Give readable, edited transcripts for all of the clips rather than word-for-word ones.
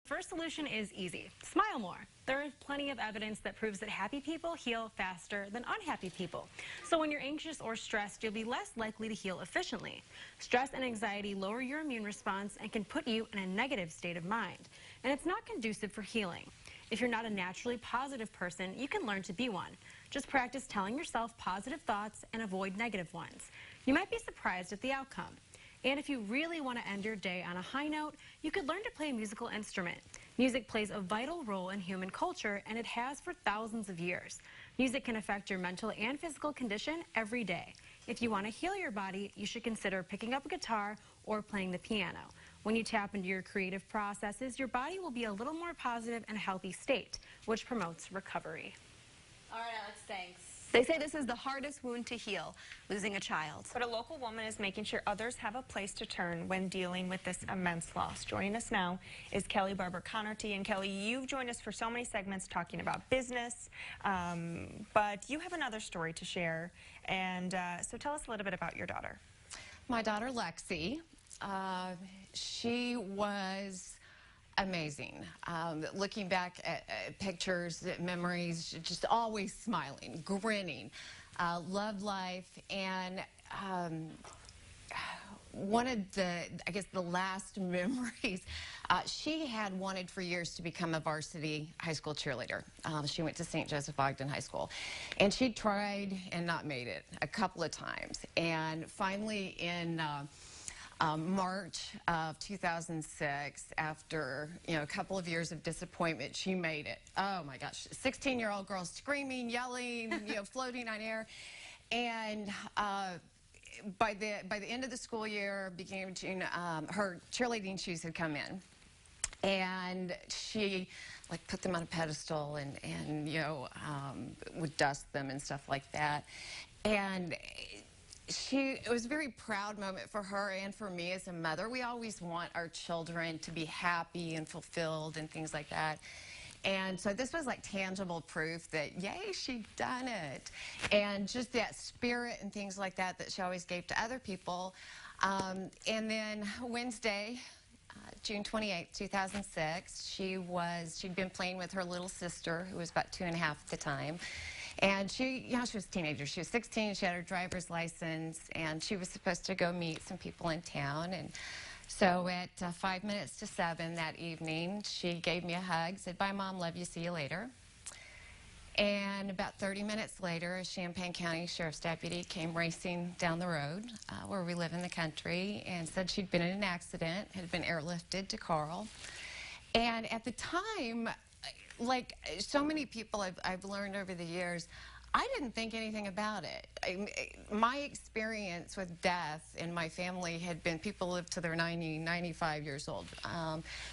First solution is easy. Smile more. There is plenty of evidence that proves that happy people heal faster than unhappy people. So when you're anxious or stressed, you'll be less likely to heal efficiently. Stress and anxiety lower your immune response and can put you in a negative state of mind. And it's not conducive for healing. If you're not a naturally positive person, you can learn to be one. Just practice telling yourself positive thoughts and avoid negative ones. You might be surprised at the outcome. And if you really want to end your day on a high note, you could learn to play a musical instrument. Music plays a vital role in human culture, and it has for thousands of years. Music can affect your mental and physical condition every day. If you want to heal your body, you should consider picking up a guitar or playing the piano. When you tap into your creative processes, your body will be a little more positive and healthy state, which promotes recovery. All right, Alex, thanks. They say this is the hardest wound to heal, losing a child. But a local woman is making sure others have a place to turn when dealing with this immense loss. Joining us now is Kelly Barber Connerty. And Kelly, you've joined us for so many segments talking about business, but you have another story to share. And so tell us a little bit about your daughter. My daughter, Lexi, she was amazing. Looking back at pictures, at memories, just always smiling, grinning, loved life. And one of I guess the last memories, she had wanted for years to become a varsity high school cheerleader. She went to St. Joseph Ogden High School, and she tried and not made it a couple of times. And finally in March of 2006, after a couple of years of disappointment, she made it. Oh my gosh, 16-year-old girl screaming, yelling, floating on air, and by the end of the school year, beginning of June, her cheerleading shoes had come in, and she put them on a pedestal and would dust them and stuff like that, and it was a very proud moment for her and for me as a mother. We always want our children to be happy and fulfilled and things like that. And so this was like tangible proof that, yay, she'd done it. And just that spirit and things like that that she always gave to other people. And then Wednesday, June 28th, 2006, she'd been playing with her little sister, who was about 2.5 at the time. And she was a teenager. She was 16. She had her driver's license, and she was supposed to go meet some people in town. And so at 5 minutes to 7 that evening, she gave me a hug, said, "Bye, Mom, love you, see you later." And about 30 minutes later, a Champaign County Sheriff's deputy came racing down the road where we live in the country and said she'd been in an accident, had been airlifted to Carl. And at the time, like so many people I've learned over the years, I didn't think anything about it. My experience with death in my family had been people live to their 90, 95 years old.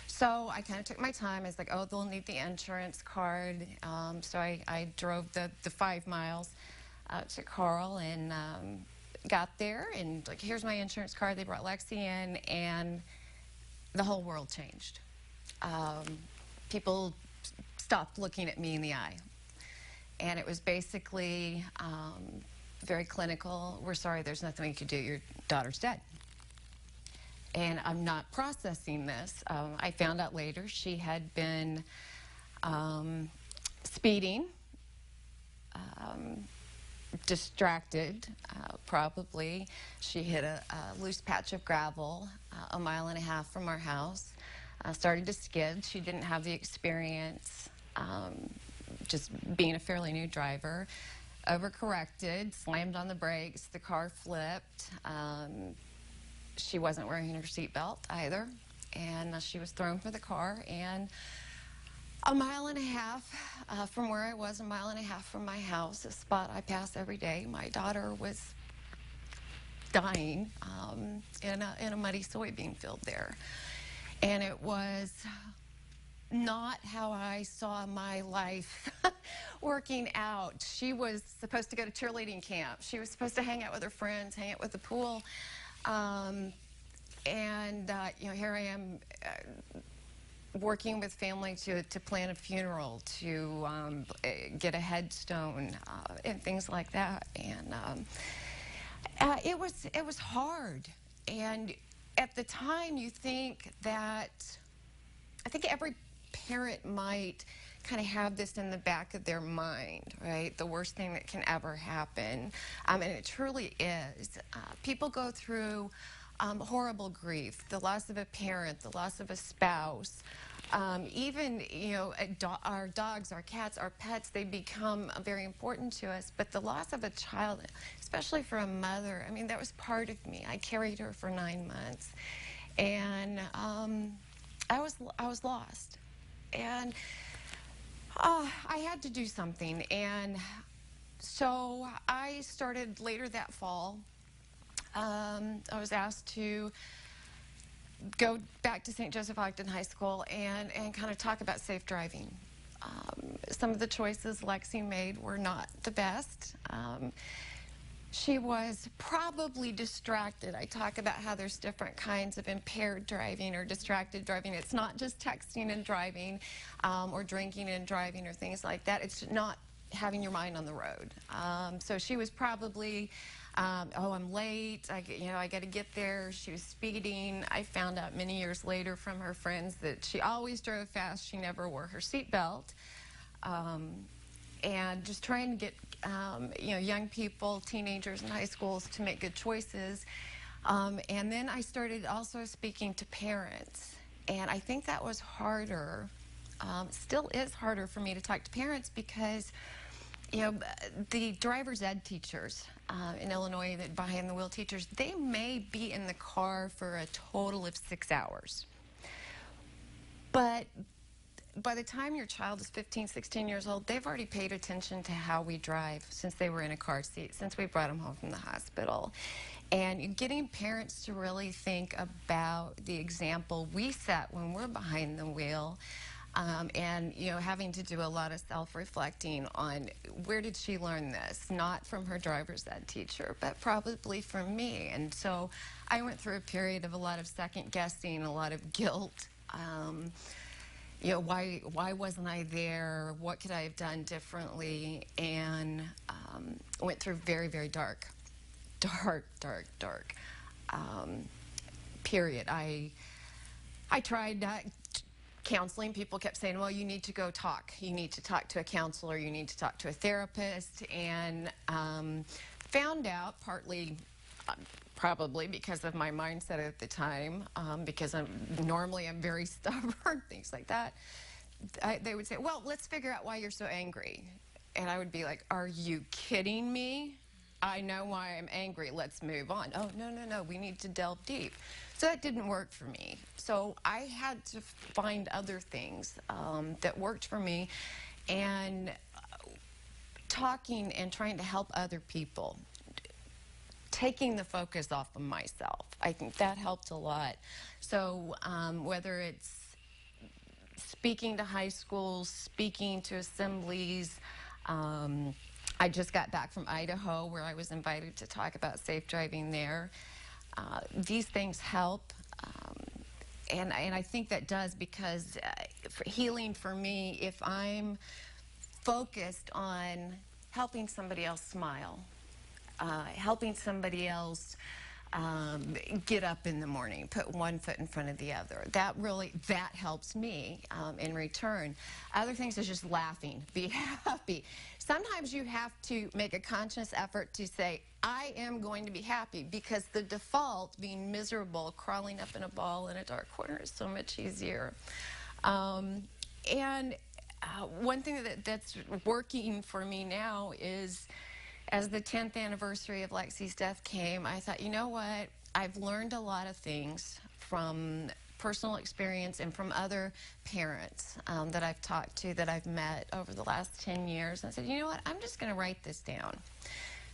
So I kind of took my time. I was like, oh, they'll need the insurance card. So I drove the 5 miles to Carl and got there. And like, here's my insurance card. They brought Lexi in, and the whole world changed. People stopped looking at me in the eye. And it was basically very clinical. We're sorry, there's nothing we could do. Your daughter's dead. And I'm not processing this. I found out later she had been speeding, distracted, probably. She hit a loose patch of gravel 1.5 miles from our house. Started to skid. She didn't have the experience, just being a fairly new driver. Overcorrected, slammed on the brakes, the car flipped. She wasn't wearing her seatbelt either, and she was thrown for the car. And 1.5 miles from where I was, 1.5 miles from my house, a spot I pass every day, my daughter was dying in a muddy soybean field there. And it was not how I saw my life working out. She was supposed to go to cheerleading camp. She was supposed to hang out with her friends, hang out with the pool. Here I am working with family to plan a funeral, to get a headstone, and things like that. And it was hard. And at the time, you think that I think every parent might kind of have this in the back of their mind, right? The worst thing that can ever happen. And it truly is. People go through horrible grief, the loss of a parent, the loss of a spouse. Even, you know, our dogs, our cats, our pets, they become very important to us. But the loss of a child, especially for a mother, I mean, that was part of me. I carried her for 9 months. And I was lost. And I had to do something, and so I started later that fall. I was asked to go back to St. Joseph Ogden High School and kind of talk about safe driving. Some of the choices Lexi made were not the best. She was probably distracted. I talk about how there's different kinds of impaired driving or distracted driving. It's not just texting and driving or drinking and driving or things like that. It's not having your mind on the road. So she was probably, oh, I'm late. I got to get there. She was speeding. I found out many years later from her friends that she always drove fast. She never wore her seatbelt. And just trying to get young people, teenagers in high schools to make good choices. And then I started also speaking to parents. And I think that was harder, still is harder for me to talk to parents because, the driver's ed teachers in Illinois, the behind the wheel teachers, they may be in the car for a total of 6 hours. But by the time your child is 15, 16 years old, they've already paid attention to how we drive since they were in a car seat, since we brought them home from the hospital. And getting parents to really think about the example we set when we're behind the wheel, and having to do a lot of self-reflecting on where did she learn this, not from her driver's ed teacher, but probably from me. And so I went through a period of a lot of second guessing, a lot of guilt. Why wasn't I there? What could I have done differently? And went through very, very dark period. I tried counseling. People kept saying, well, you need to go talk. You need to talk to a counselor. You need to talk to a therapist. And found out, partly probably because of my mindset at the time, because I'm very stubborn, things like that. They would say, well, let's figure out why you're so angry. And I would be like, are you kidding me? I know why I'm angry. Let's move on. Oh, no, we need to delve deep. So that didn't work for me. So I had to find other things that worked for me, and talking and trying to help other people, taking the focus off of myself. I think that helped a lot. So whether it's speaking to high schools, speaking to assemblies, I just got back from Idaho where I was invited to talk about safe driving there. These things help, and I think that does, because for healing for me, if I'm focused on helping somebody else smile, helping somebody else get up in the morning, put one foot in front of the other. That helps me in return. Other things is just laughing, be happy. Sometimes you have to make a conscious effort to say, I am going to be happy, because the default, being miserable, crawling up in a ball in a dark corner, is so much easier. One thing that's working for me now is, as the 10th anniversary of Lexi's death came, I thought, you know what? I've learned a lot of things from personal experience and from other parents that I've talked to, that I've met over the last 10 years. And I said, you know what? I'm just going to write this down.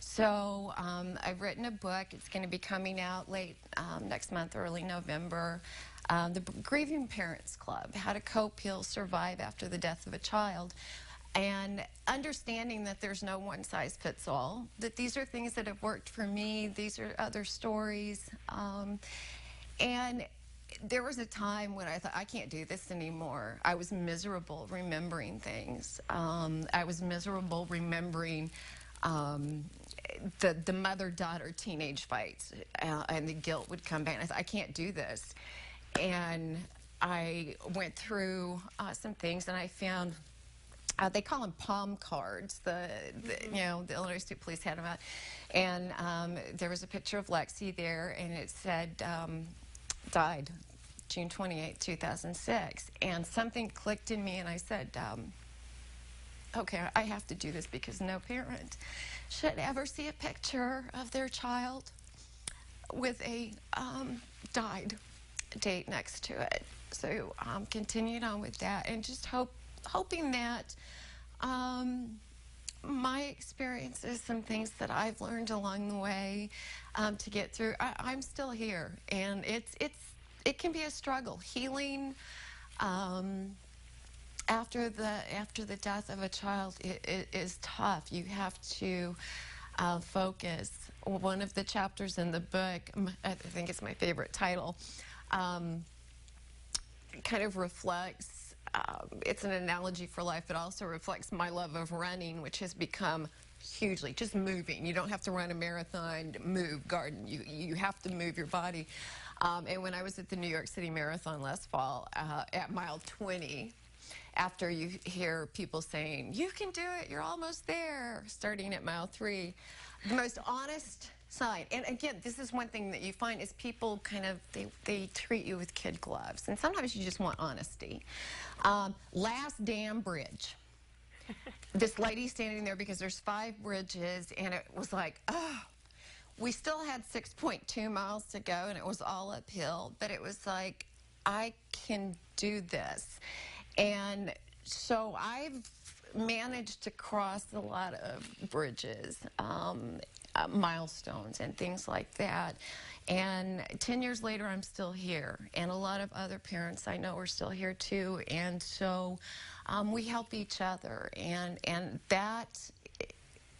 So I've written a book. It's going to be coming out late next month, early November. The Grieving Parents Club, How to Cope, Heal, Survive After the Death of a Child. And understanding that there's no one size fits all, that these are things that have worked for me, these are other stories. And there was a time when I thought, I can't do this anymore. I was miserable remembering things. I was miserable remembering the mother-daughter teenage fights, and the guilt would come back. And I thought, I can't do this. And I went through some things, and I found they call them palm cards. You know, the Illinois State Police had them out, and there was a picture of Lexi there, and it said died June 28, 2006. And something clicked in me, and I said, okay, I have to do this, because no parent should ever see a picture of their child with a died date next to it. So continued on with that, and just hoping that my experiences, some things that I've learned along the way to get through. I'm still here, and it can be a struggle. Healing after the death of a child it is tough. You have to focus. One of the chapters in the book, I think it's my favorite title, kind of reflects, it's an analogy for life, but also reflects my love of running, which has become hugely, just moving. You don't have to run a marathon, move, garden. You have to move your body. And when I was at the New York City Marathon last fall, at mile 20, after you hear people saying, you can do it, you're almost there, starting at mile 3, the most honest side. And again, this is one thing that you find is people kind of, they treat you with kid gloves. And sometimes you just want honesty. Last Dam Bridge. This lady standing there, because there's 5 bridges, and it was like, oh, we still had 6.2 miles to go, and it was all uphill, but it was like, I can do this. And so I've managed to cross a lot of bridges, milestones and things like that. And 10 years later, I'm still here. And a lot of other parents I know are still here too. And so we help each other. And that,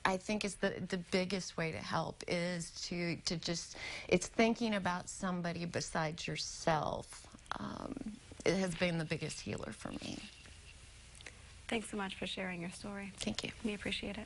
I think, is the biggest way to help, is to just, it's thinking about somebody besides yourself. It has been the biggest healer for me. Thanks so much for sharing your story. Thank you. We appreciate it.